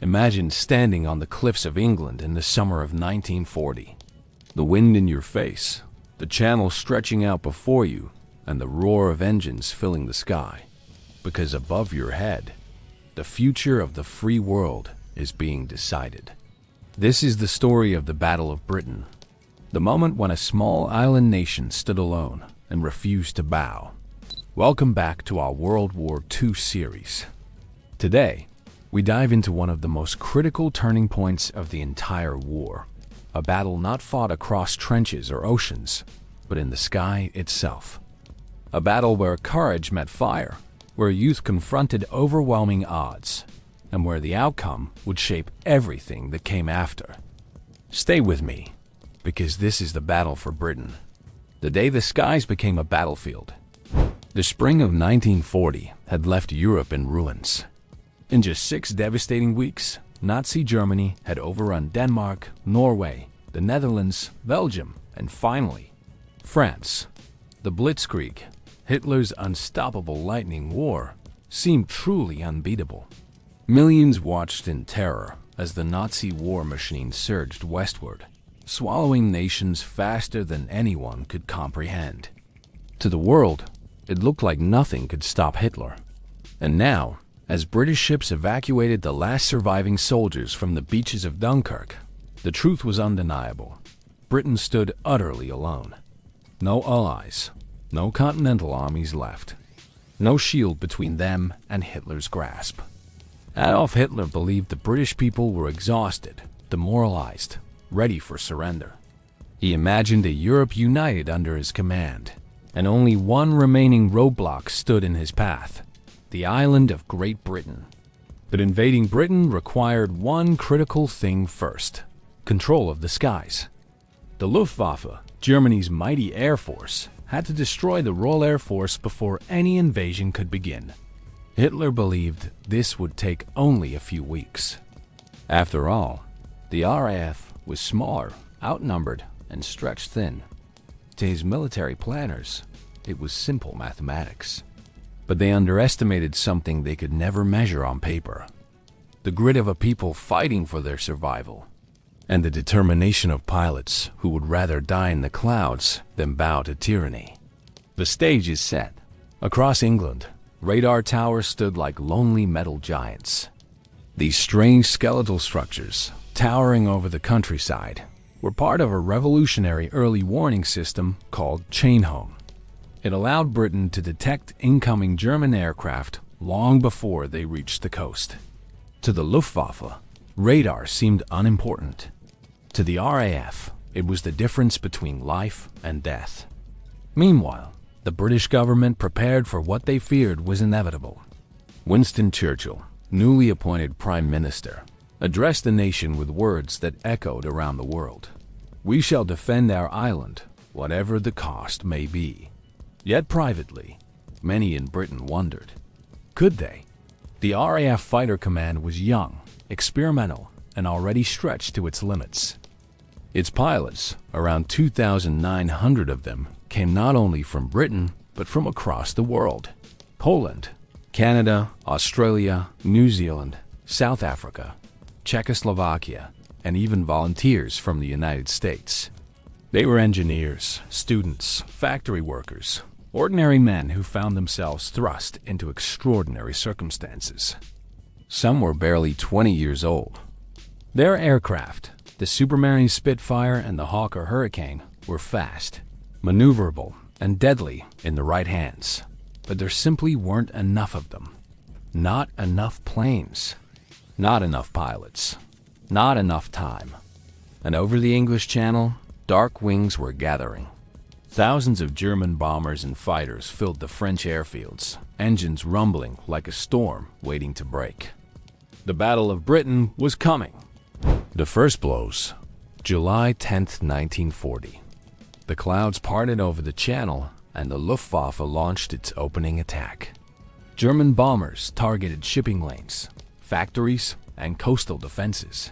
Imagine standing on the cliffs of England in the summer of 1940. The wind in your face, the channel stretching out before you, and the roar of engines filling the sky. Because above your head, the future of the free world is being decided. This is the story of the Battle of Britain, the moment when a small island nation stood alone and refused to bow. Welcome back to our World War II series. Today, we dive into one of the most critical turning points of the entire war, a battle not fought across trenches or oceans, but in the sky itself. A battle where courage met fire, where youth confronted overwhelming odds, and where the outcome would shape everything that came after. Stay with me, because this is the battle for Britain, the day the skies became a battlefield. The spring of 1940 had left Europe in ruins. In just 6 devastating weeks, Nazi Germany had overrun Denmark, Norway, the Netherlands, Belgium, and finally, France. The Blitzkrieg, Hitler's unstoppable lightning war, seemed truly unbeatable. Millions watched in terror as the Nazi war machine surged westward, swallowing nations faster than anyone could comprehend. To the world, it looked like nothing could stop Hitler. And now, as British ships evacuated the last surviving soldiers from the beaches of Dunkirk, the truth was undeniable. Britain stood utterly alone. No allies, no continental armies left. No shield between them and Hitler's grasp. Adolf Hitler believed the British people were exhausted, demoralized, ready for surrender. He imagined a Europe united under his command, and only one remaining roadblock stood in his path: the island of Great Britain. But invading Britain required one critical thing first: control of the skies. The Luftwaffe, Germany's mighty air force, had to destroy the Royal Air Force before any invasion could begin. Hitler believed this would take only a few weeks. After all, the RAF was smaller, outnumbered, and stretched thin. To his military planners, it was simple mathematics. But they underestimated something they could never measure on paper: the grit of a people fighting for their survival, and the determination of pilots who would rather die in the clouds than bow to tyranny. The stage is set. Across England, radar towers stood like lonely metal giants. These strange skeletal structures, towering over the countryside, were part of a revolutionary early warning system called chain-home. It allowed Britain to detect incoming German aircraft long before they reached the coast. To the Luftwaffe, radar seemed unimportant. To the RAF, it was the difference between life and death. Meanwhile, the British government prepared for what they feared was inevitable. Winston Churchill, newly appointed Prime Minister, addressed the nation with words that echoed around the world: "We shall defend our island, whatever the cost may be." Yet privately, many in Britain wondered, could they? The RAF Fighter Command was young, experimental, and already stretched to its limits. Its pilots, around 2,900 of them, came not only from Britain, but from across the world: Poland, Canada, Australia, New Zealand, South Africa, Czechoslovakia, and even volunteers from the United States. They were engineers, students, factory workers, ordinary men who found themselves thrust into extraordinary circumstances. Some were barely 20 years old. Their aircraft, the Supermarine Spitfire and the Hawker Hurricane, were fast, maneuverable, and deadly in the right hands. But there simply weren't enough of them. Not enough planes. Not enough pilots. Not enough time. And over the English Channel, dark wings were gathering. Thousands of German bombers and fighters filled the French airfields, engines rumbling like a storm waiting to break. The Battle of Britain was coming. The first blows, July 10th, 1940. The clouds parted over the Channel, and the Luftwaffe launched its opening attack. German bombers targeted shipping lanes, factories, and coastal defenses.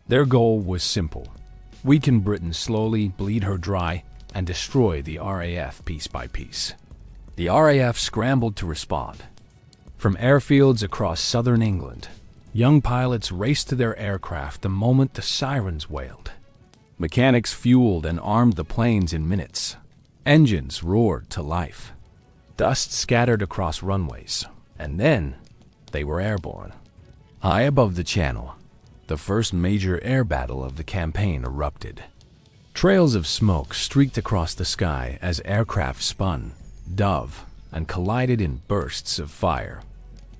Their goal was simple: weaken Britain slowly, bleed her dry, and destroy the RAF piece by piece. The RAF scrambled to respond. From airfields across southern England, Young pilots raced to their aircraft the moment the sirens wailed. Mechanics fueled and armed the planes in minutes. Engines roared to life. Dust scattered across runways, and then they were airborne. High above the channel, the first major air battle of the campaign erupted. Trails of smoke streaked across the sky as aircraft spun, dove, and collided in bursts of fire.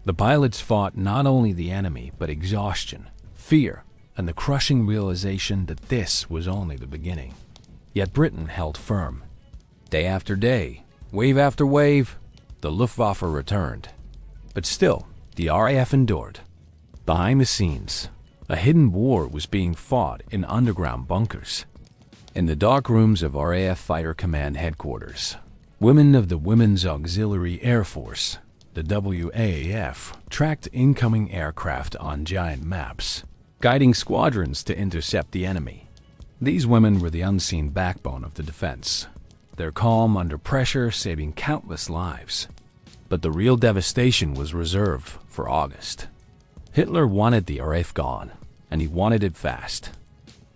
The pilots fought not only the enemy, but exhaustion, fear, and the crushing realization that this was only the beginning. Yet Britain held firm. Day after day, wave after wave, the Luftwaffe returned. But still, the RAF endured. Behind the scenes, a hidden war was being fought in underground bunkers. In the dark rooms of RAF Fighter Command headquarters, women of the Women's Auxiliary Air Force, the WAIF, tracked incoming aircraft on giant maps, guiding squadrons to intercept the enemy. These women were the unseen backbone of the defense, their calm under pressure saving countless lives. But the real devastation was reserved for August. Hitler wanted the RAF gone, and he wanted it fast.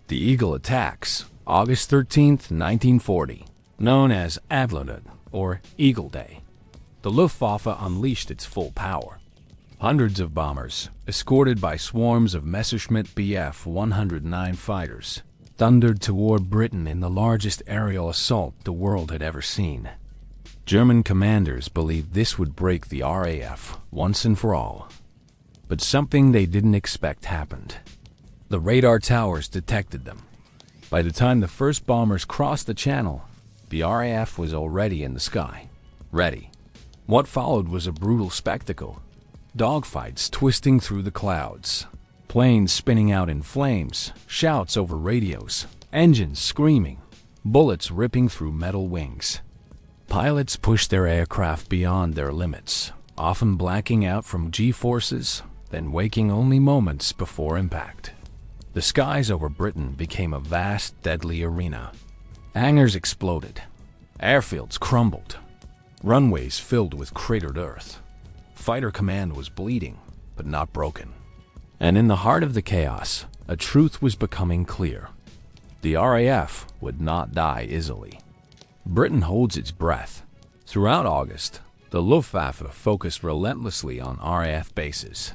The Eagle attacks, August 13th, 1940, known as outnumbered, or Eagle Day. The Luftwaffe unleashed its full power. Hundreds of bombers, escorted by swarms of Messerschmitt Bf 109 fighters, thundered toward Britain in the largest aerial assault the world had ever seen. German commanders believed this would break the RAF once and for all. But something they didn't expect happened. The radar towers detected them. By the time the first bombers crossed the channel, the RAF was already in the sky, ready. What followed was a brutal spectacle. Dogfights twisting through the clouds, planes spinning out in flames, shouts over radios, engines screaming, bullets ripping through metal wings. Pilots pushed their aircraft beyond their limits, often blacking out from G-forces, then waking only moments before impact. The skies over Britain became a vast, deadly arena. Hangars exploded. Airfields crumbled. Runways filled with cratered earth. Fighter command was bleeding, but not broken. And in the heart of the chaos, a truth was becoming clear. The RAF would not die easily. Britain holds its breath. Throughout August, the Luftwaffe focused relentlessly on RAF bases.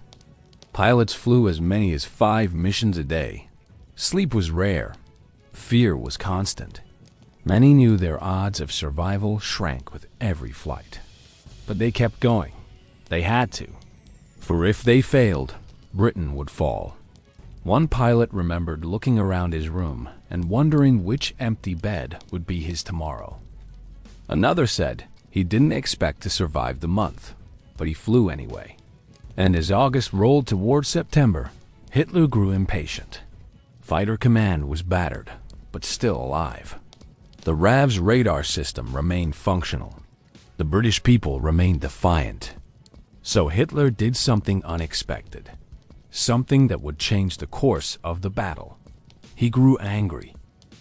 Pilots flew as many as 5 missions a day. Sleep was rare. Fear was constant. Many knew their odds of survival shrank with every flight. But they kept going. They had to. For if they failed, Britain would fall. One pilot remembered looking around his room and wondering which empty bed would be his tomorrow. Another said he didn't expect to survive the month, but he flew anyway. And as August rolled toward September, Hitler grew impatient. Fighter command was battered, but still alive. The RAF's radar system remained functional. The British people remained defiant. So Hitler did something unexpected. Something that would change the course of the battle. He grew angry.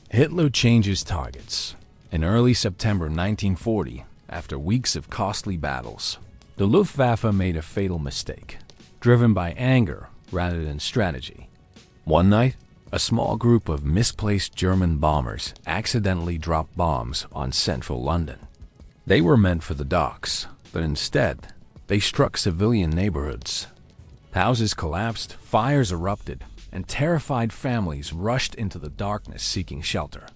Hitler changed his targets. In early September 1940, after weeks of costly battles, the Luftwaffe made a fatal mistake, driven by anger rather than strategy. One night, a small group of misplaced German bombers accidentally dropped bombs on central London. They were meant for the docks, but instead, they struck civilian neighborhoods. Houses collapsed, fires erupted, and terrified families rushed into the darkness seeking shelter.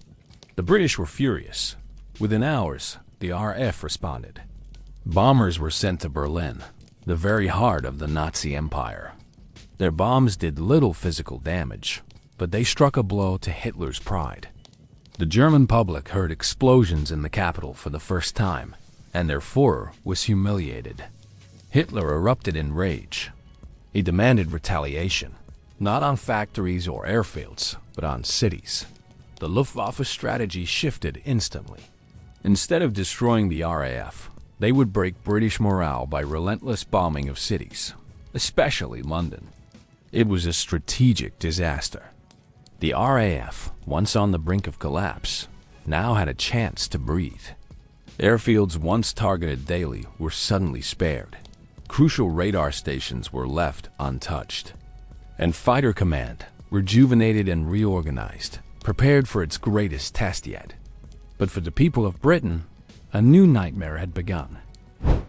The British were furious. Within hours, the RAF responded. Bombers were sent to Berlin, the very heart of the Nazi Empire. Their bombs did little physical damage, but they struck a blow to Hitler's pride. The German public heard explosions in the capital for the first time, and their Führer was humiliated. Hitler erupted in rage. He demanded retaliation, not on factories or airfields, but on cities. The Luftwaffe strategy shifted instantly. Instead of destroying the RAF, they would break British morale by relentless bombing of cities, especially London. It was a strategic disaster. The RAF, once on the brink of collapse, now had a chance to breathe. Airfields once targeted daily were suddenly spared. Crucial radar stations were left untouched. And Fighter Command, rejuvenated and reorganized, prepared for its greatest test yet. But for the people of Britain, a new nightmare had begun.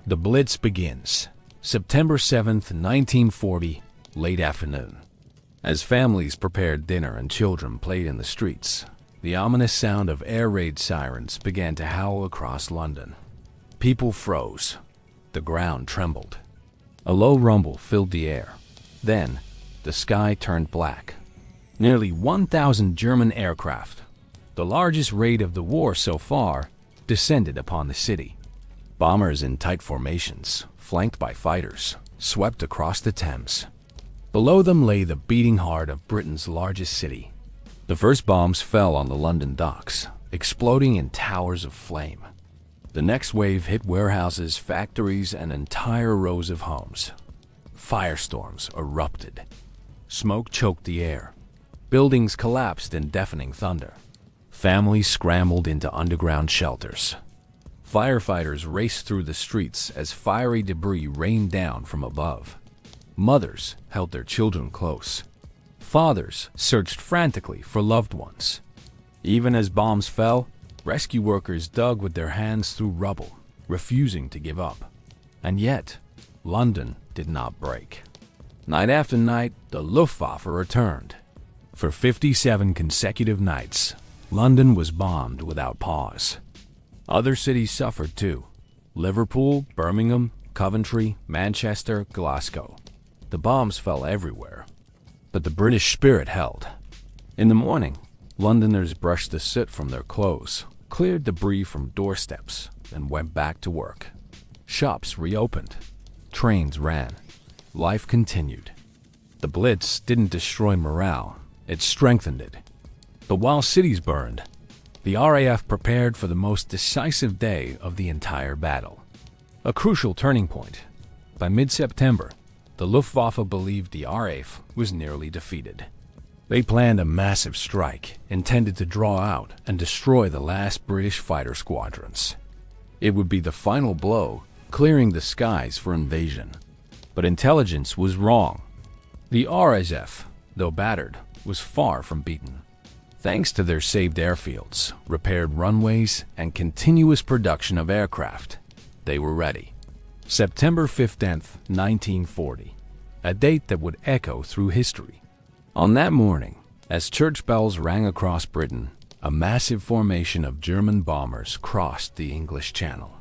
The Blitz begins, September 7th, 1940, late afternoon. As families prepared dinner and children played in the streets, the ominous sound of air raid sirens began to howl across London. People froze. The ground trembled. A low rumble filled the air. Then, the sky turned black. Nearly 1,000 German aircraft, the largest raid of the war so far, descended upon the city. Bombers in tight formations, flanked by fighters, swept across the Thames. Below them lay the beating heart of Britain's largest city. The first bombs fell on the London docks, exploding in towers of flame. The next wave hit warehouses, factories, and entire rows of homes. Firestorms erupted. Smoke choked the air. Buildings collapsed in deafening thunder. Families scrambled into underground shelters. Firefighters raced through the streets as fiery debris rained down from above. Mothers held their children close. Fathers searched frantically for loved ones. Even as bombs fell, rescue workers dug with their hands through rubble, refusing to give up. And yet, London did not break. Night after night, the Luftwaffe returned. For 57 consecutive nights, London was bombed without pause. Other cities suffered too. Liverpool, Birmingham, Coventry, Manchester, Glasgow. The bombs fell everywhere. But the British spirit held. In the morning, Londoners brushed the soot from their clothes, cleared debris from doorsteps, and went back to work. Shops reopened. Trains ran. Life continued. The Blitz didn't destroy morale, it strengthened it. But while cities burned, the RAF prepared for the most decisive day of the entire battle. A crucial turning point. By mid-September, the Luftwaffe believed the RAF was nearly defeated. They planned a massive strike intended to draw out and destroy the last British fighter squadrons. It would be the final blow, clearing the skies for invasion. But intelligence was wrong. The RAF, though battered, was far from beaten. Thanks to their saved airfields, repaired runways, and continuous production of aircraft, they were ready. September 15th, 1940, a date that would echo through history. On that morning, as church bells rang across Britain, a massive formation of German bombers crossed the English Channel.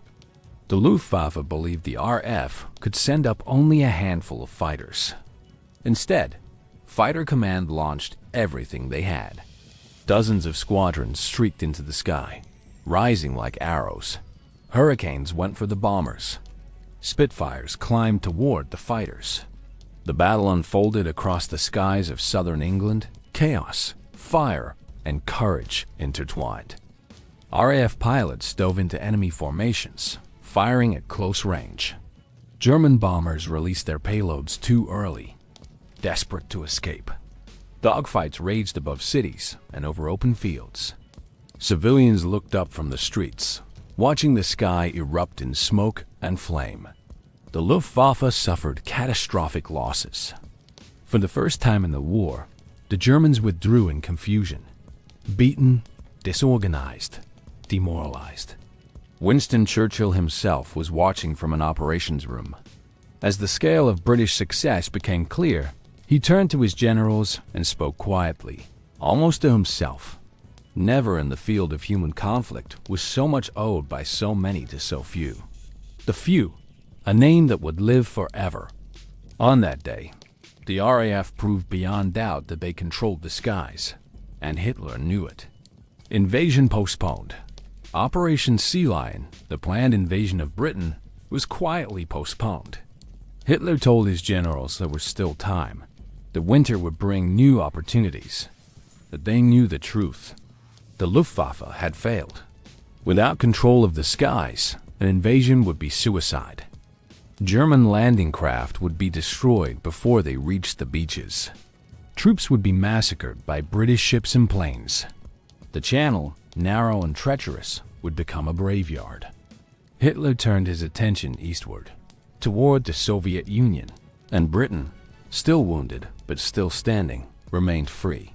The Luftwaffe believed the RAF could send up only a handful of fighters. Instead, Fighter Command launched everything they had. Dozens of squadrons streaked into the sky, rising like arrows. Hurricanes went for the bombers. Spitfires climbed toward the fighters. The battle unfolded across the skies of southern England, chaos, fire, and courage intertwined. RAF pilots dove into enemy formations, firing at close range. German bombers released their payloads too early, desperate to escape. Dogfights raged above cities and over open fields. Civilians looked up from the streets, watching the sky erupt in smoke and flame. The Luftwaffe suffered catastrophic losses. For the first time in the war, the Germans withdrew in confusion, beaten, disorganized, demoralized. Winston Churchill himself was watching from an operations room. As the scale of British success became clear, he turned to his generals and spoke quietly, almost to himself. Never in the field of human conflict was so much owed by so many to so few. The few, a name that would live forever. On that day, the RAF proved beyond doubt that they controlled the skies, and Hitler knew it. Invasion postponed. Operation Sea Lion, the planned invasion of Britain, was quietly postponed. Hitler told his generals there was still time. The winter would bring new opportunities. That they knew the truth. The Luftwaffe had failed. Without control of the skies, an invasion would be suicide. German landing craft would be destroyed before they reached the beaches. Troops would be massacred by British ships and planes. The Channel, narrow and treacherous, would become a graveyard. Hitler turned his attention eastward, toward the Soviet Union, and Britain, still wounded, but still standing, remained free.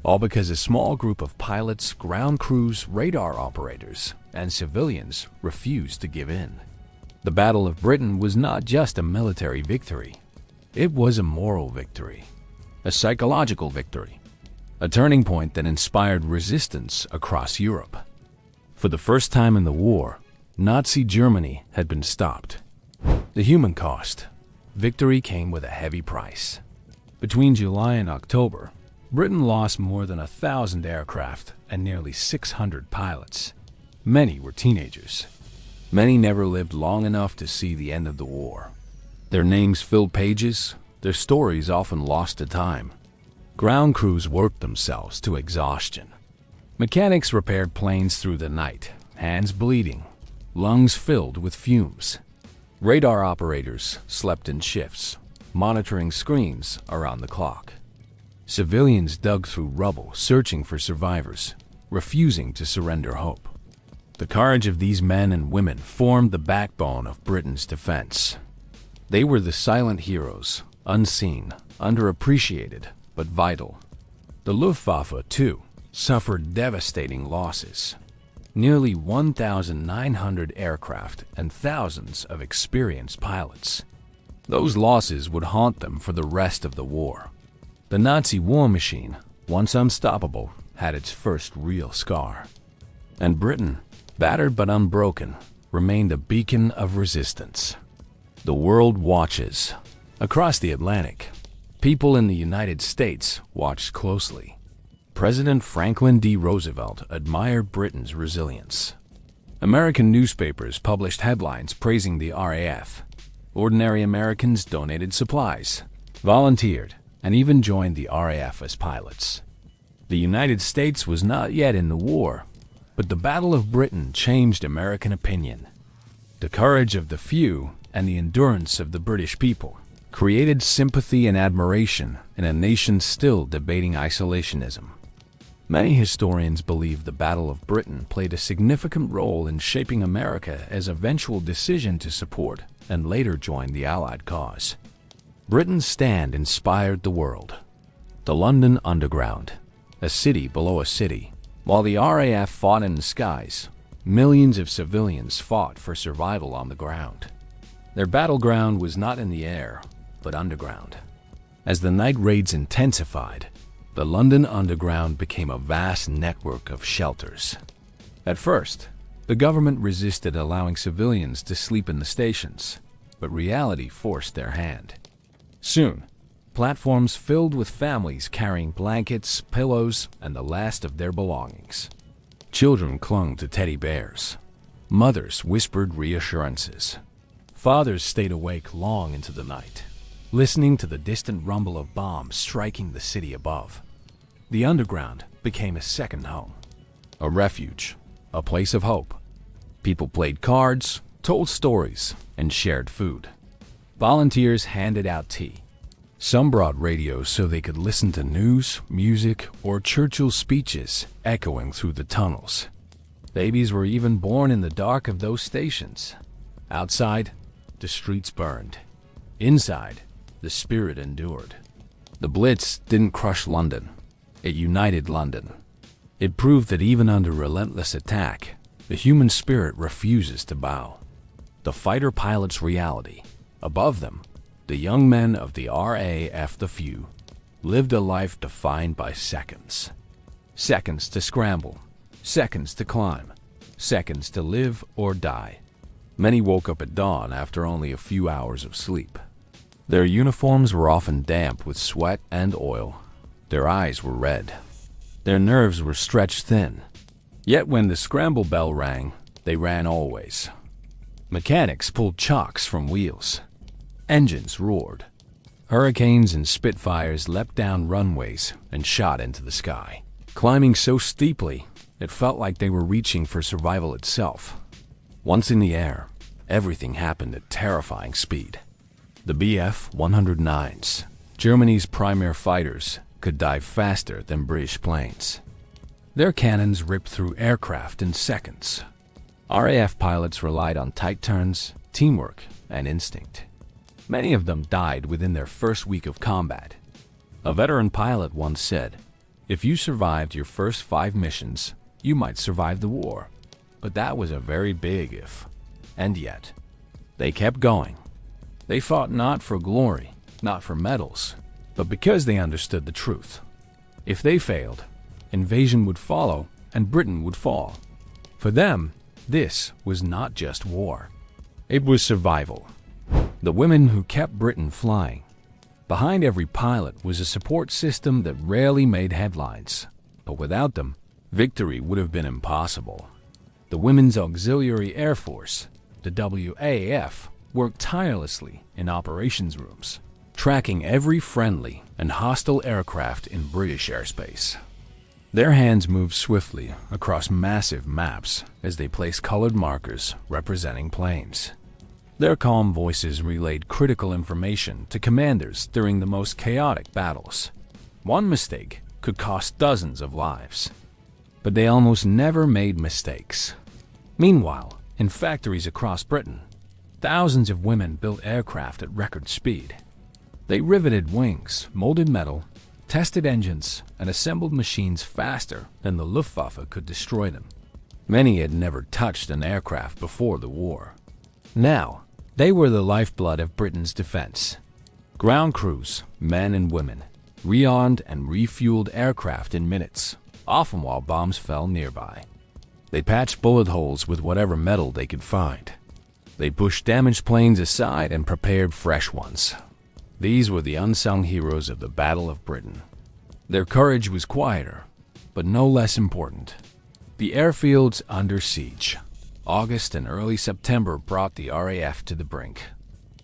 All because a small group of pilots, ground crews, radar operators, and civilians refused to give in. The Battle of Britain was not just a military victory. It was a moral victory, a psychological victory, a turning point that inspired resistance across Europe. For the first time in the war, Nazi Germany had been stopped. The human cost. Victory came with a heavy price. Between July and October, Britain lost more than 1,000 aircraft and nearly 600 pilots. Many were teenagers. Many never lived long enough to see the end of the war. Their names filled pages, their stories often lost to time. Ground crews worked themselves to exhaustion. Mechanics repaired planes through the night, hands bleeding, lungs filled with fumes. Radar operators slept in shifts, monitoring screens around the clock. Civilians dug through rubble, searching for survivors, refusing to surrender hope. The courage of these men and women formed the backbone of Britain's defense. They were the silent heroes, unseen, underappreciated, but vital. The Luftwaffe, too, suffered devastating losses. Nearly 1,900 aircraft and thousands of experienced pilots. Those losses would haunt them for the rest of the war. The Nazi war machine, once unstoppable, had its first real scar. And Britain, battered but unbroken, remained a beacon of resistance. The world watches. Across the Atlantic, people in the United States watched closely. President Franklin D. Roosevelt admired Britain's resilience. American newspapers published headlines praising the RAF. Ordinary Americans donated supplies, volunteered, and even joined the RAF as pilots. The United States was not yet in the war, but the Battle of Britain changed American opinion. The courage of the few and the endurance of the British people created sympathy and admiration in a nation still debating isolationism. Many historians believe the Battle of Britain played a significant role in shaping America as eventual decision to support and later join the Allied cause. Britain's stand inspired the world. The London Underground, a city below a city. While the RAF fought in the skies, millions of civilians fought for survival on the ground. Their battleground was not in the air, but underground. As the night raids intensified, the London Underground became a vast network of shelters. At first, the government resisted allowing civilians to sleep in the stations, but reality forced their hand. Soon, platforms filled with families carrying blankets, pillows, and the last of their belongings. Children clung to teddy bears. Mothers whispered reassurances. Fathers stayed awake long into the night, listening to the distant rumble of bombs striking the city above. The underground became a second home, a refuge, a place of hope. People played cards, told stories, and shared food. Volunteers handed out tea. Some brought radios so they could listen to news, music, or Churchill's speeches echoing through the tunnels. Babies were even born in the dark of those stations. Outside, the streets burned. Inside, the spirit endured. The Blitz didn't crush London. It united London. It proved that even under relentless attack, the human spirit refuses to bow. The fighter pilot's reality. Above them, the young men of the RAF, the few, lived a life defined by seconds. Seconds to scramble, seconds to climb, seconds to live or die. Many woke up at dawn after only a few hours of sleep. Their uniforms were often damp with sweat and oil. Their eyes were red. Their nerves were stretched thin. Yet when the scramble bell rang, they ran always. Mechanics pulled chocks from wheels. Engines roared. Hurricanes and Spitfires leapt down runways and shot into the sky. Climbing so steeply, it felt like they were reaching for survival itself. Once in the air, everything happened at terrifying speed. The Bf-109s, Germany's premier fighters, could dive faster than British planes. Their cannons ripped through aircraft in seconds. RAF pilots relied on tight turns, teamwork, and instinct. Many of them died within their first week of combat. A veteran pilot once said, "If you survived your first 5 missions, you might survive the war." But that was a very big if. And yet, they kept going. They fought not for glory, not for medals, but because they understood the truth. If they failed, invasion would follow and Britain would fall. For them, this was not just war. It was survival. The women who kept Britain flying. Behind every pilot was a support system that rarely made headlines, but without them, victory would have been impossible. The Women's Auxiliary Air Force, the WAF, worked tirelessly in operations rooms, tracking every friendly and hostile aircraft in British airspace. Their hands moved swiftly across massive maps as they placed colored markers representing planes. Their calm voices relayed critical information to commanders during the most chaotic battles. One mistake could cost dozens of lives. But they almost never made mistakes. Meanwhile, in factories across Britain, thousands of women built aircraft at record speed. They riveted wings, molded metal, tested engines, and assembled machines faster than the Luftwaffe could destroy them. Many had never touched an aircraft before the war. Now, they were the lifeblood of Britain's defense. Ground crews, men and women, rearmed and refueled aircraft in minutes, often while bombs fell nearby. They patched bullet holes with whatever metal they could find. They pushed damaged planes aside and prepared fresh ones. These were the unsung heroes of the Battle of Britain. Their courage was quieter, but no less important. The airfields under siege. August and early September brought the RAF to the brink.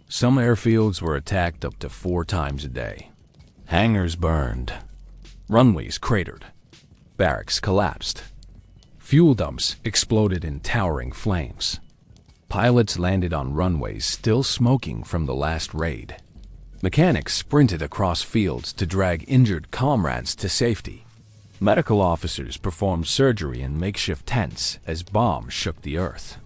Some airfields were attacked up to 4 times a day. Hangars burned. Runways cratered. Barracks collapsed. Fuel dumps exploded in towering flames. Pilots landed on runways still smoking from the last raid. Mechanics sprinted across fields to drag injured comrades to safety. Medical officers performed surgery in makeshift tents as bombs shook the earth.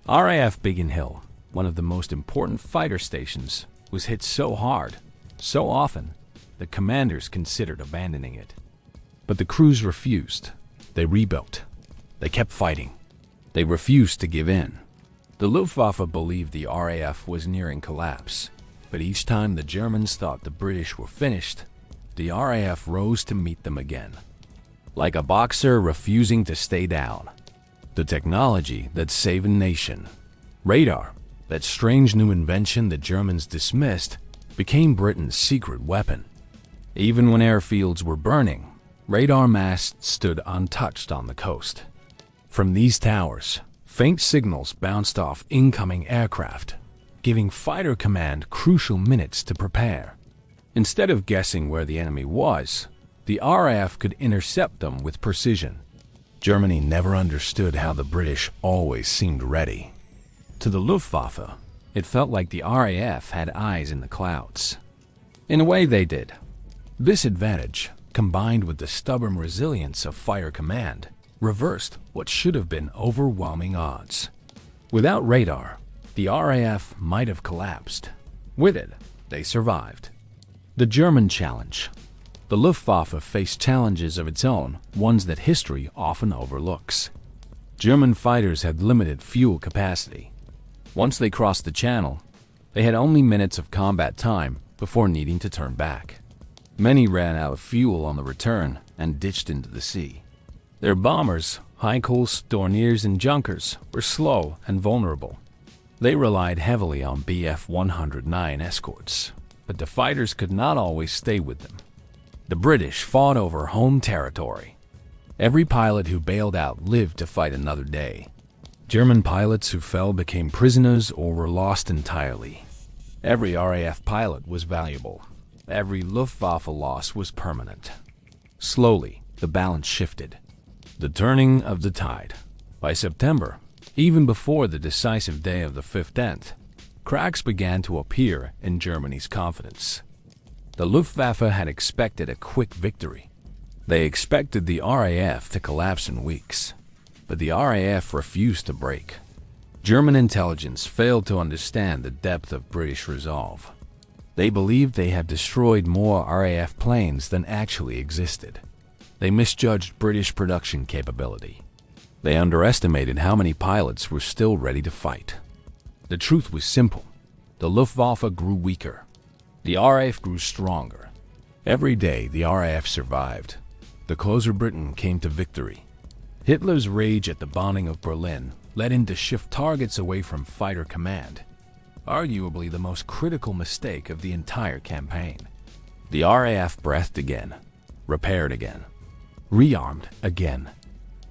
RAF Biggin Hill, one of the most important fighter stations, was hit so hard, so often, that commanders considered abandoning it. But the crews refused. They rebuilt. They kept fighting. They refused to give in. The Luftwaffe believed the RAF was nearing collapse, but each time the Germans thought the British were finished, the RAF rose to meet them again. Like a boxer refusing to stay down. The technology that saved a nation, radar, that strange new invention the Germans dismissed, became Britain's secret weapon. Even when airfields were burning, radar masts stood untouched on the coast. From these towers, faint signals bounced off incoming aircraft, giving fighter command crucial minutes to prepare. Instead of guessing where the enemy was, the RAF could intercept them with precision. Germany never understood how the British always seemed ready. To the Luftwaffe, it felt like the RAF had eyes in the clouds. In a way, they did. This advantage, combined with the stubborn resilience of fire command, reversed what should have been overwhelming odds. Without radar, the RAF might have collapsed. With it, they survived. The German challenge. The Luftwaffe faced challenges of its own, ones that history often overlooks. German fighters had limited fuel capacity. Once they crossed the channel, they had only minutes of combat time before needing to turn back. Many ran out of fuel on the return and ditched into the sea. Their bombers, Heinkel, Dorniers, and Junkers, were slow and vulnerable. They relied heavily on Bf 109 escorts, but the fighters could not always stay with them. The British fought over home territory. Every pilot who bailed out lived to fight another day. German pilots who fell became prisoners or were lost entirely. Every RAF pilot was valuable. Every Luftwaffe loss was permanent. Slowly, the balance shifted. The turning of the tide. By September, even before the decisive day of the 15th, cracks began to appear in Germany's confidence. The Luftwaffe had expected a quick victory. They expected the RAF to collapse in weeks, but the RAF refused to break. German intelligence failed to understand the depth of British resolve. They believed they had destroyed more RAF planes than actually existed. They misjudged British production capability. They underestimated how many pilots were still ready to fight. The truth was simple. The Luftwaffe grew weaker. The RAF grew stronger. Every day the RAF survived. The closer Britain came to victory. Hitler's rage at the bombing of Berlin led him to shift targets away from fighter command, arguably the most critical mistake of the entire campaign. The RAF breathed again, repaired again, rearmed again,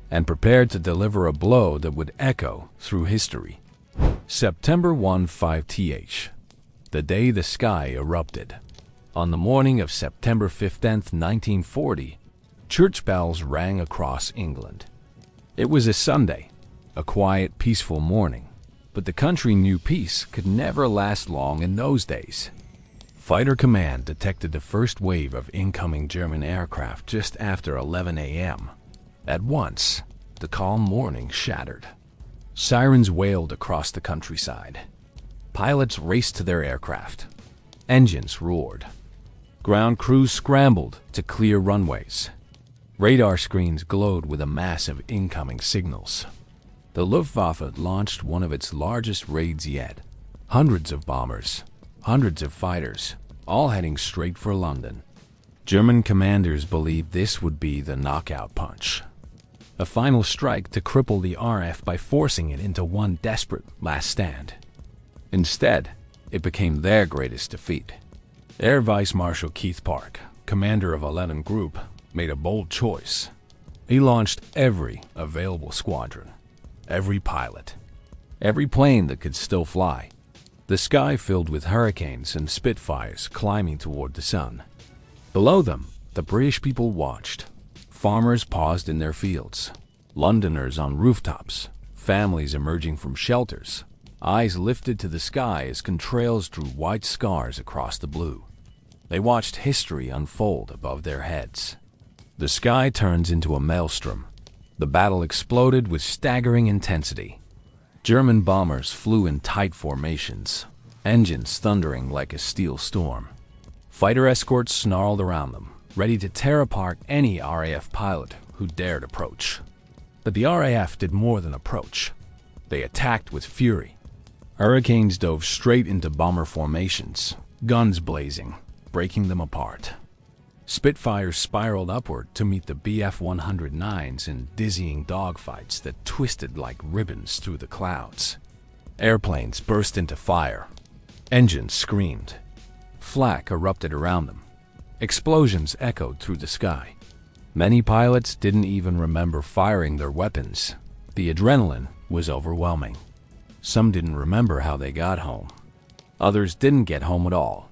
and prepared to deliver a blow that would echo through history. September 15th, the day the sky erupted. On the morning of September 15th, 1940, church bells rang across England. It was a Sunday, a quiet, peaceful morning, but the country knew peace could never last long in those days. Fighter Command detected the first wave of incoming German aircraft just after 11 a.m. At once, the calm morning shattered. Sirens wailed across the countryside. Pilots raced to their aircraft. Engines roared. Ground crews scrambled to clear runways. Radar screens glowed with a mass of incoming signals. The Luftwaffe launched one of its largest raids yet. Hundreds of bombers, hundreds of fighters, all heading straight for London. German commanders believed this would be the knockout punch. A final strike to cripple the RAF by forcing it into one desperate last stand. Instead, it became their greatest defeat. Air Vice Marshal Keith Park, commander of 11 Group, made a bold choice. He launched every available squadron, every pilot, every plane that could still fly. The sky filled with hurricanes and Spitfires climbing toward the sun. Below them, the British people watched. Farmers paused in their fields, Londoners on rooftops, families emerging from shelters, eyes lifted to the sky as contrails drew white scars across the blue. They watched history unfold above their heads. The sky turns into a maelstrom. The battle exploded with staggering intensity. German bombers flew in tight formations, engines thundering like a steel storm. Fighter escorts snarled around them, ready to tear apart any RAF pilot who dared approach. But the RAF did more than approach. They attacked with fury. Hurricanes dove straight into bomber formations, guns blazing, breaking them apart. Spitfires spiraled upward to meet the Bf-109s in dizzying dogfights that twisted like ribbons through the clouds. Airplanes burst into fire. Engines screamed. Flak erupted around them. Explosions echoed through the sky. Many pilots didn't even remember firing their weapons. The adrenaline was overwhelming. Some didn't remember how they got home. Others didn't get home at all.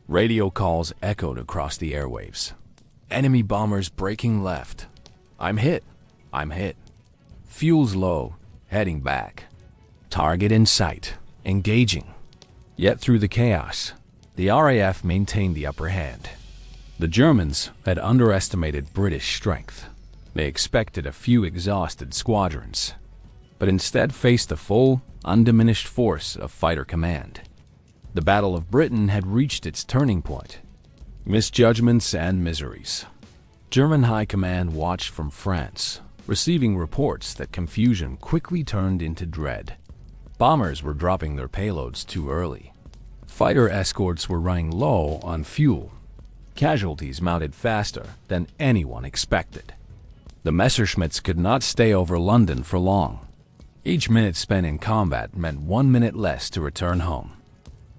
Radio calls echoed across the airwaves. Enemy bombers breaking left. I'm hit. I'm hit. Fuel's low, heading back. Target in sight, engaging. Yet through the chaos, the RAF maintained the upper hand. The Germans had underestimated British strength. They expected a few exhausted squadrons, but instead faced the full, undiminished force of fighter command. The Battle of Britain had reached its turning point. Misjudgments and miseries. German high command watched from France, receiving reports that confusion quickly turned into dread. Bombers were dropping their payloads too early. Fighter escorts were running low on fuel. Casualties mounted faster than anyone expected. The Messerschmitts could not stay over London for long. Each minute spent in combat meant 1 minute less to return home.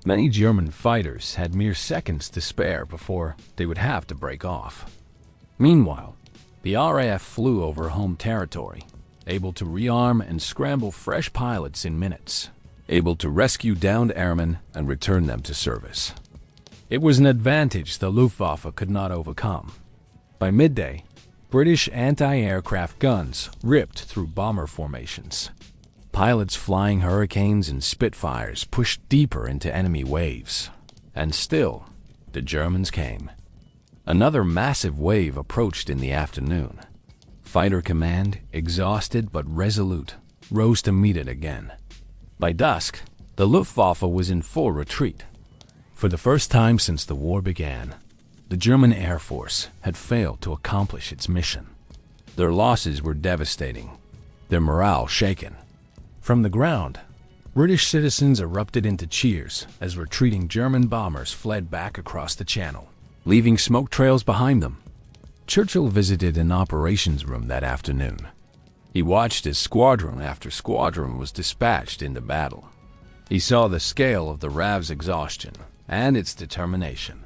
Many German fighters had mere seconds to spare before they would have to break off. Meanwhile, the RAF flew over home territory, able to rearm and scramble fresh pilots in minutes, able to rescue downed airmen and return them to service. It was an advantage the Luftwaffe could not overcome. By midday, British anti-aircraft guns ripped through bomber formations. Pilots flying Hurricanes and Spitfires pushed deeper into enemy waves. And still, the Germans came. Another massive wave approached in the afternoon. Fighter Command, exhausted but resolute, rose to meet it again. By dusk, the Luftwaffe was in full retreat. For the first time since the war began, the German Air Force had failed to accomplish its mission. Their losses were devastating, their morale shaken. From the ground, British citizens erupted into cheers as retreating German bombers fled back across the Channel, leaving smoke trails behind them. Churchill visited an operations room that afternoon. He watched as squadron after squadron was dispatched into battle. He saw the scale of the RAF's exhaustion and its determination.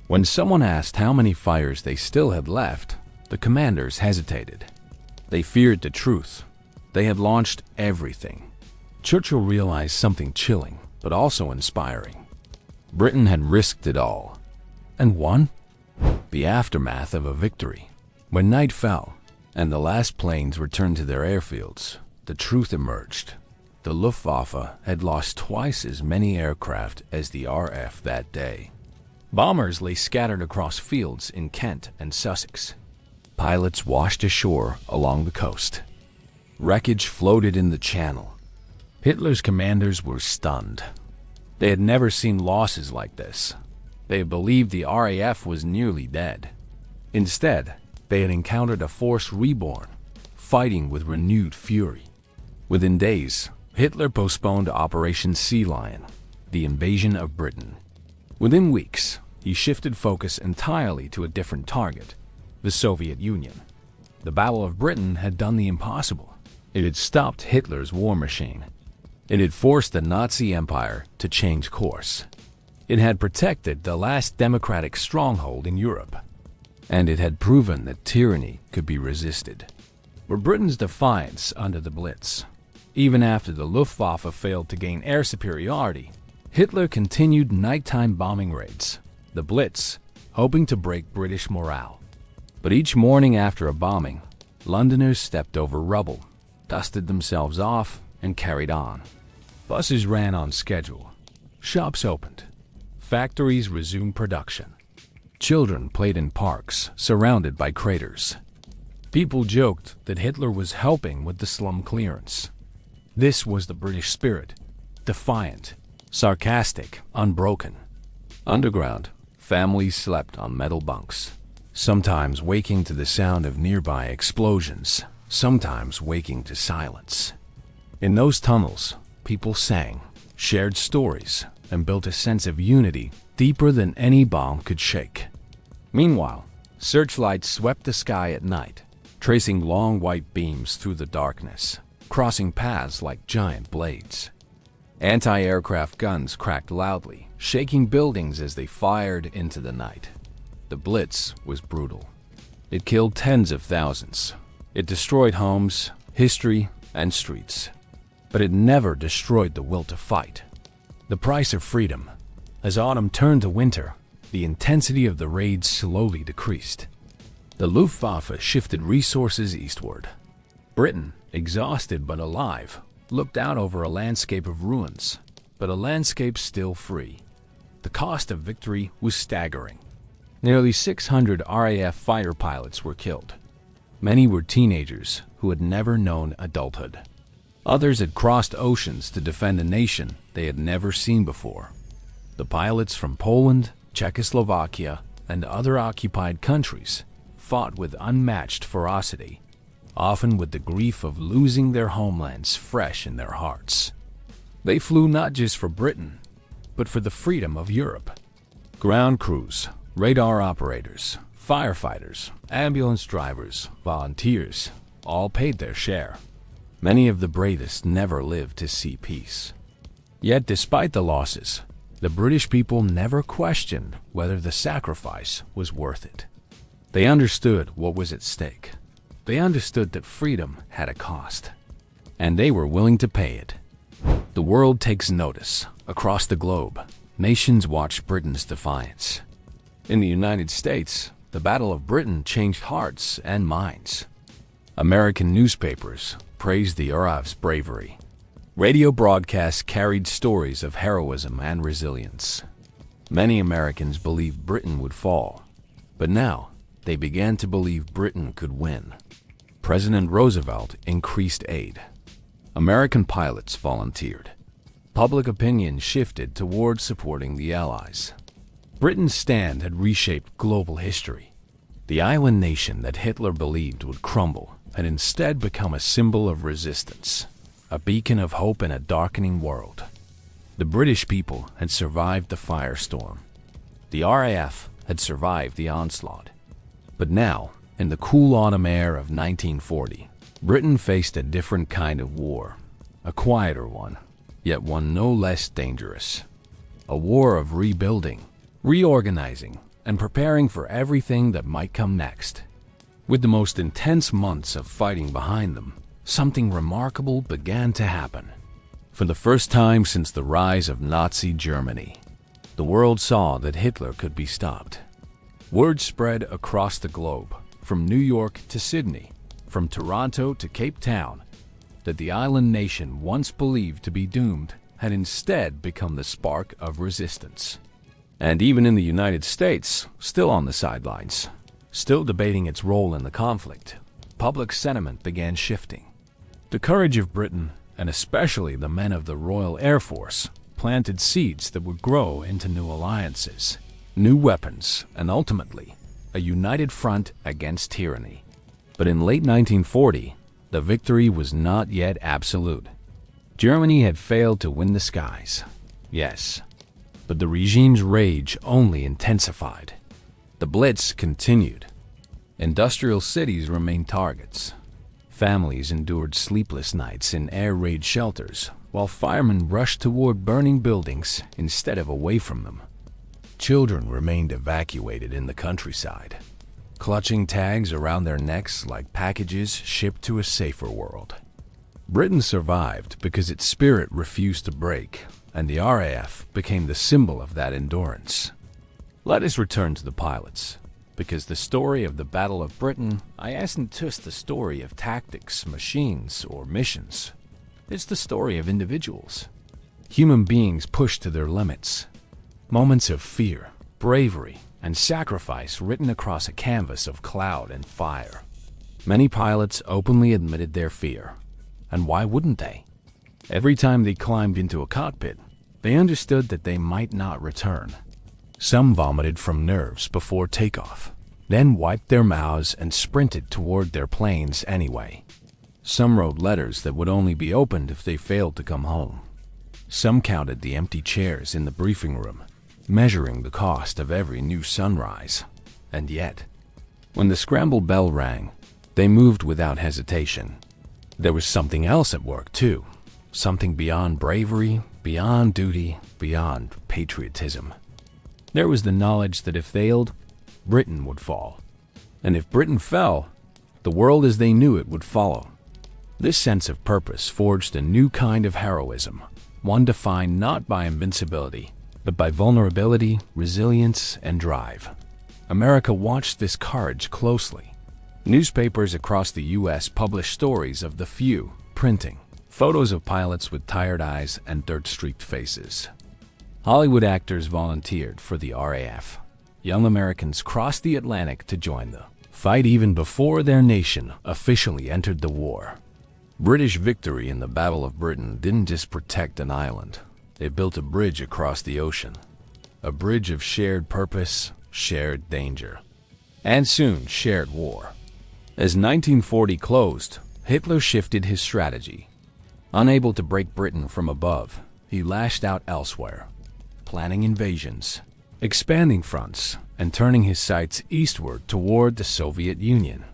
When someone asked how many fires they still had left, the commanders hesitated. They feared the truth. They had launched everything. Churchill realized something chilling, but also inspiring. Britain had risked it all. And won? The aftermath of a victory. When night fell, and the last planes returned to their airfields, the truth emerged. The Luftwaffe had lost twice as many aircraft as the RAF that day. Bombers lay scattered across fields in Kent and Sussex. Pilots washed ashore along the coast. Wreckage floated in the Channel. Hitler's commanders were stunned. They had never seen losses like this. They had believed the RAF was nearly dead. Instead, they had encountered a force reborn, fighting with renewed fury. Within days, Hitler postponed Operation Sea Lion, the invasion of Britain. Within weeks, he shifted focus entirely to a different target, the Soviet Union. The Battle of Britain had done the impossible. It had stopped Hitler's war machine. It had forced the Nazi Empire to change course. It had protected the last democratic stronghold in Europe. And it had proven that tyranny could be resisted. For Britain's defiance under the Blitz, even after the Luftwaffe failed to gain air superiority, Hitler continued nighttime bombing raids, the Blitz, hoping to break British morale. But each morning after a bombing, Londoners stepped over rubble, dusted themselves off, and carried on. Buses ran on schedule. Shops opened. Factories resumed production. Children played in parks, surrounded by craters. People joked that Hitler was helping with the slum clearance. This was the British spirit, defiant, sarcastic, unbroken. Underground, families slept on metal bunks, sometimes waking to the sound of nearby explosions, sometimes waking to silence. In those tunnels, people sang, shared stories, and built a sense of unity deeper than any bomb could shake. Meanwhile, searchlights swept the sky at night, tracing long white beams through the darkness, crossing paths like giant blades. Anti-aircraft guns cracked loudly, shaking buildings as they fired into the night. The Blitz was brutal. It killed tens of thousands. It destroyed homes, history, and streets. But it never destroyed the will to fight. The price of freedom. As autumn turned to winter, the intensity of the raids slowly decreased. The Luftwaffe shifted resources eastward. Britain, exhausted but alive, looked out over a landscape of ruins, but a landscape still free. The cost of victory was staggering. Nearly 600 RAF fighter pilots were killed. Many were teenagers who had never known adulthood. Others had crossed oceans to defend a nation they had never seen before. The pilots from Poland, Czechoslovakia, and other occupied countries fought with unmatched ferocity, often with the grief of losing their homelands fresh in their hearts. They flew not just for Britain, but for the freedom of Europe. Ground crews, radar operators, firefighters, ambulance drivers, volunteers, all paid their share. Many of the bravest never lived to see peace. Yet despite the losses, the British people never questioned whether the sacrifice was worth it. They understood what was at stake. They understood that freedom had a cost, and they were willing to pay it. The world takes notice. Across the globe, nations watch Britain's defiance. In the United States, the Battle of Britain changed hearts and minds. American newspapers praised the RAF's bravery. Radio broadcasts carried stories of heroism and resilience. Many Americans believed Britain would fall, but now they began to believe Britain could win. President Roosevelt increased aid. American pilots volunteered. Public opinion shifted towards supporting the Allies. Britain's stand had reshaped global history. The island nation that Hitler believed would crumble had instead become a symbol of resistance, a beacon of hope in a darkening world. The British people had survived the firestorm. The RAF had survived the onslaught. But now, in the cool autumn air of 1940, Britain faced a different kind of war, a quieter one, yet one no less dangerous. A war of rebuilding, reorganizing, and preparing for everything that might come next. With the most intense months of fighting behind them, something remarkable began to happen. For the first time since the rise of Nazi Germany, the world saw that Hitler could be stopped. Word spread across the globe, from New York to Sydney, from Toronto to Cape Town, that the island nation once believed to be doomed had instead become the spark of resistance. And even in the United States, still on the sidelines, still debating its role in the conflict, public sentiment began shifting. The courage of Britain, and especially the men of the Royal Air Force, planted seeds that would grow into new alliances, new weapons, and ultimately, a united front against tyranny. But in late 1940, the victory was not yet absolute. Germany had failed to win the skies, yes, but the regime's rage only intensified. The Blitz continued. Industrial cities remained targets. Families endured sleepless nights in air raid shelters, while firemen rushed toward burning buildings instead of away from them. Children remained evacuated in the countryside, clutching tags around their necks like packages shipped to a safer world. Britain survived because its spirit refused to break, and the RAF became the symbol of that endurance. Let us return to the pilots, because the story of the Battle of Britain isn't just the story of tactics, machines, or missions. It's the story of individuals. Human beings pushed to their limits. Moments of fear, bravery, and sacrifice written across a canvas of cloud and fire. Many pilots openly admitted their fear. And why wouldn't they? Every time they climbed into a cockpit, they understood that they might not return. Some vomited from nerves before takeoff, then wiped their mouths and sprinted toward their planes anyway. Some wrote letters that would only be opened if they failed to come home. Some counted the empty chairs in the briefing room, measuring the cost of every new sunrise. And yet, when the scramble bell rang, they moved without hesitation. There was something else at work too, something beyond bravery, beyond duty, beyond patriotism. There was the knowledge that if failed, Britain would fall. And if Britain fell, the world as they knew it would follow. This sense of purpose forged a new kind of heroism, one defined not by invincibility, but by vulnerability, resilience, and drive. America watched this courage closely. Newspapers across the U.S. published stories of the few, printing photos of pilots with tired eyes and dirt-streaked faces. Hollywood actors volunteered for the RAF. Young Americans crossed the Atlantic to join the fight even before their nation officially entered the war. British victory in the Battle of Britain didn't just protect an island. It built a bridge across the ocean. A bridge of shared purpose, shared danger, and soon shared war. As 1940 closed, Hitler shifted his strategy. Unable to break Britain from above, he lashed out elsewhere, planning invasions, expanding fronts, and turning his sights eastward toward the Soviet Union.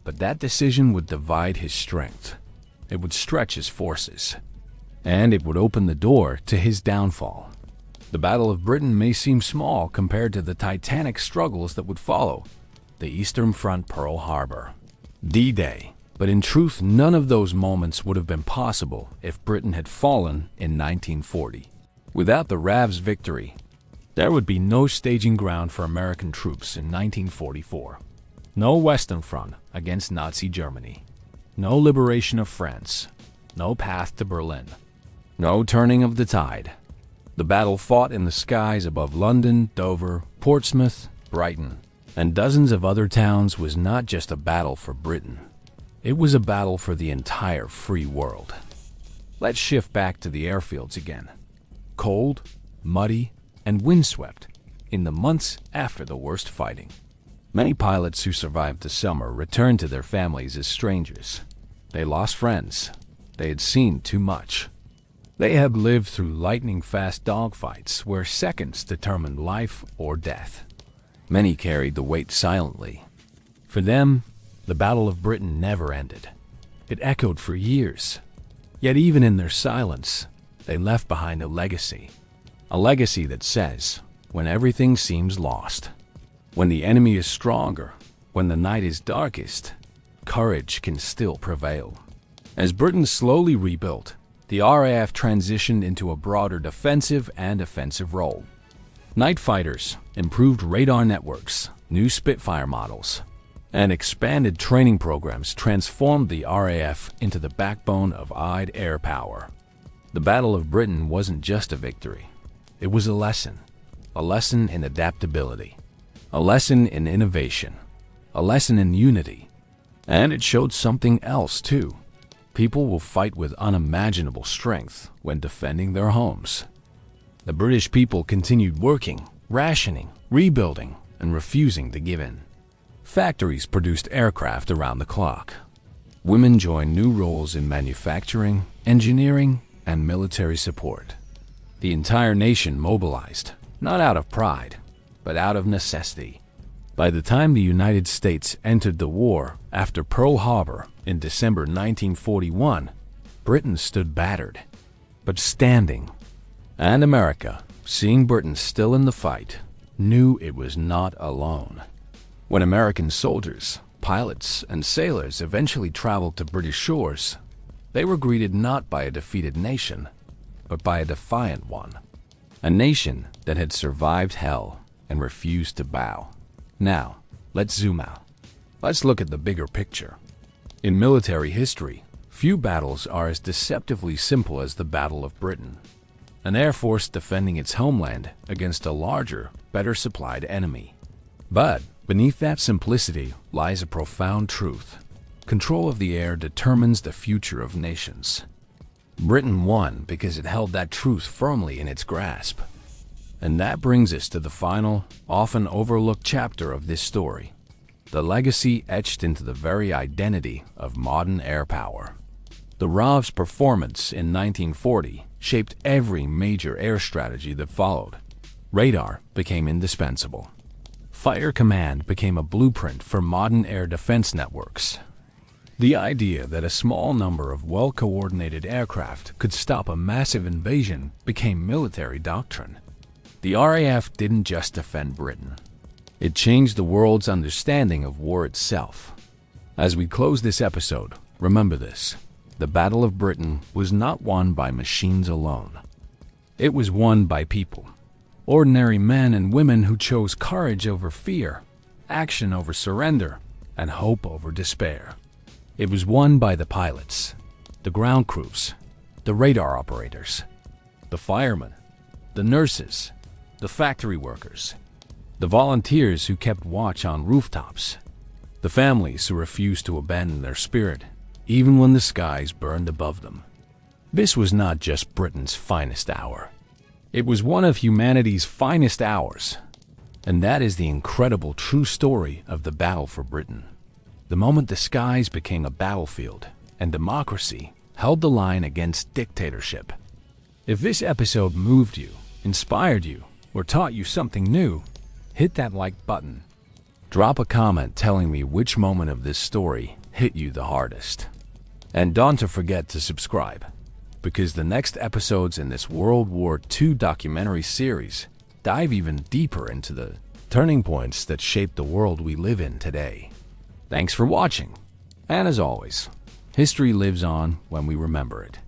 But that decision would divide his strength. It would stretch his forces, and it would open the door to his downfall. The Battle of Britain may seem small compared to the titanic struggles that would follow. The Eastern Front, Pearl Harbor, D-Day. But in truth, none of those moments would have been possible if Britain had fallen in 1940. Without the RAF's victory, there would be no staging ground for American troops in 1944. No Western Front against Nazi Germany. No liberation of France. No path to Berlin. No turning of the tide. The battle fought in the skies above London, Dover, Portsmouth, Brighton, and dozens of other towns was not just a battle for Britain. It was a battle for the entire free world. Let's shift back to the airfields again. Cold, muddy, and windswept, in the months after the worst fighting. Many pilots who survived the summer returned to their families as strangers. They lost friends. They had seen too much. They had lived through lightning-fast dogfights where seconds determined life or death. Many carried the weight silently. For them, the Battle of Britain never ended. It echoed for years. Yet even in their silence, they left behind a legacy. A legacy that says, when everything seems lost, when the enemy is stronger, when the night is darkest, courage can still prevail. As Britain slowly rebuilt, the RAF transitioned into a broader defensive and offensive role. Night fighters, improved radar networks, new Spitfire models, and expanded training programs transformed the RAF into the backbone of Allied air power. The Battle of Britain wasn't just a victory. It was a lesson in adaptability, a lesson in innovation, a lesson in unity. And it showed something else too. People will fight with unimaginable strength when defending their homes. The British people continued working, rationing, rebuilding, and refusing to give in. Factories produced aircraft around the clock. Women joined new roles in manufacturing, engineering, and military support. The entire nation mobilized, not out of pride, but out of necessity. By the time the United States entered the war after Pearl Harbor in December 1941, Britain stood battered, but standing. And America, seeing Britain still in the fight, knew it was not alone. When American soldiers, pilots, and sailors eventually traveled to British shores, they were greeted not by a defeated nation, but by a defiant one. A nation that had survived hell and refused to bow. Now, let's zoom out. Let's look at the bigger picture. In military history, few battles are as deceptively simple as the Battle of Britain. An air force defending its homeland against a larger, better supplied enemy. But beneath that simplicity lies a profound truth. Control of the air determines the future of nations. Britain won because it held that truth firmly in its grasp. And that brings us to the final, often overlooked chapter of this story. The legacy etched into the very identity of modern air power. The RAF's performance in 1940 shaped every major air strategy that followed. Radar became indispensable. Fire command became a blueprint for modern air defense networks. The idea that a small number of well-coordinated aircraft could stop a massive invasion became military doctrine. The RAF didn't just defend Britain. It changed the world's understanding of war itself. As we close this episode, remember this. The Battle of Britain was not won by machines alone. It was won by people. Ordinary men and women who chose courage over fear, action over surrender, and hope over despair. It was won by the pilots, the ground crews, the radar operators, the firemen, the nurses, the factory workers, the volunteers who kept watch on rooftops, the families who refused to abandon their spirit, even when the skies burned above them. This was not just Britain's finest hour. It was one of humanity's finest hours. And that is the incredible true story of the battle for Britain. The moment the skies became a battlefield and democracy held the line against dictatorship. If this episode moved you, inspired you, or taught you something new, hit that like button. Drop a comment telling me which moment of this story hit you the hardest. And don't forget to subscribe, because the next episodes in this World War II documentary series dive even deeper into the turning points that shape the world we live in today. Thanks for watching, and as always, history lives on when we remember it.